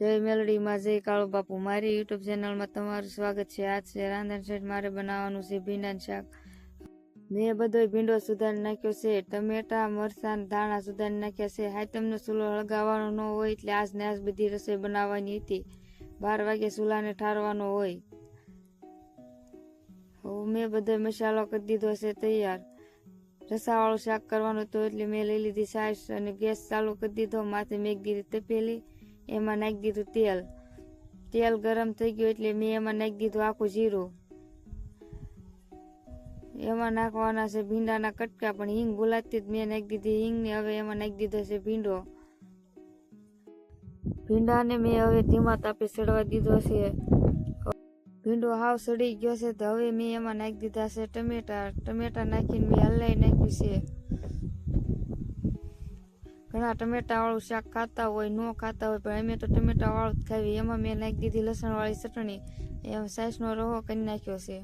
જય મેલડીમાં જય કાળુ બાપુ, મારી યુટ્યુબ ચેનલમાં તમારું સ્વાગત છે। આજ છે રાંધણ સેટ, મારે બનાવવાનું છે ભીંડાનું શાક। મેં બધો ભીંડો સુધારી નાખ્યો છે, ટમેટા મરચાં ધાણા સુધારી નાખ્યા છે। હાથમનો ચૂલો હળગાવવાનો ન હોય એટલે આજ ને આજ બધી રસોઈ બનાવવાની હતી। 12 વાગે ચૂલાને ઠારવાનો હોય। હવે મેં બધો મસાલો કરી દીધો છે તૈયાર। રસાવાળું શાક કરવાનું હતું એટલે મેં લઈ લીધી છાશ અને ગેસ ચાલુ કરી દીધો। માથે મેં દીધી તપેલી, એમાં નાખી દીધું તેલ। તેલ ગરમ થઈ ગયું એટલે મેં એમાં નાખી દીધું આખું જીરું। એમાં નાખવાના છે ભીંડાના કટકા, પણ હિંગ ભૂલાતી જ મેં નાખી દીધી હિંગ ને। હવે એમાં નાખી દીધો છે ભીંડો। ભીંડાને મેં હવે ધીમા તાપે સડવા દીધો છે। ભીંડો હાવ સડી ગયો છે તો હવે મેં એમાં નાખી દીધા છે ટમેટા। ટમેટા નાખીને મેં હલાવી નાખ્યું છે। ઘણા ટમેટા વાળું શાક ખાતા હોય, ન ખાતા હોય, પણ અમે તો ટમેટા વાળું જ ખાવી। એમાં મેં નાખી દીધી લસણ વાળી ચટણી, એમાં છાશનો રવો કરી નાખ્યો છે।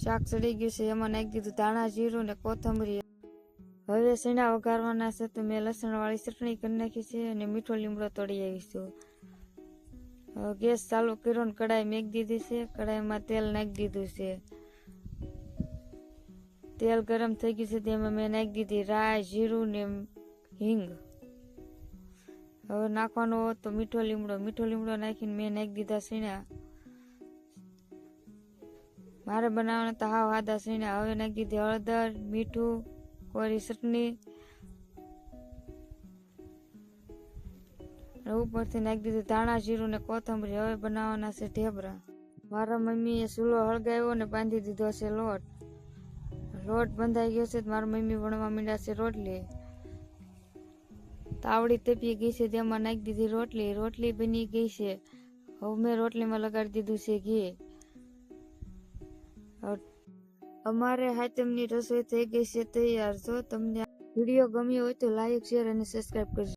શાક ચડી ગયું છે, એમાં નાખી દીધું ધાણા જીરું ને કોથમરી। હવે સણા વઘારવાના છે તો મેં લસણ વાળી ચટણી કરી નાખી છે અને મીઠો લીમડો તોડી આવીશું। હવે ગેસ ચાલુ કર્યો ને કડાઈ મેક દીધી છે। કડાઈમાં તેલ નાખી દીધું છે। તેલ ગરમ થઈ ગયું છે તેમાં મેં નાખી દીધી રાઈ, જીરું ને હિંગ। હવે નાખવાનો હોત તો મીઠો લીમડો નાખીને મેં નાખી દીધા સણા। મારે બનાવવાના તો હાવ સાદા સણા। હવે નાખી દીધી હળદર, મીઠું, કોરી ચટણી, ઉપરથી નાખી દીધું ધાણા જીરું ને કોથમરી। હવે બનાવવાના છે ઢેબરા। મારા મમ્મીએ ચૂલો હળગાવ્યો ને બાંધી દીધો છે લોટ। લોટ બંધાઈ ગયો છે, મારા મમ્મી વણવા માંડ્યા છે રોટલી। તાવડી તપી ગઈ છે તેમાં નાખી દીધી રોટલી। રોટલી બની ગઈ છે। હવે મેં રોટલીમાં લગાડી દીધું છે ઘી। અમારે હાથમની રસોઈ થઈ ગઈ છે તૈયાર। જો તમને વિડીયો ગમ્યો હોય તો લાઈક, શેર અને સબસ્ક્રાઈબ કરજો।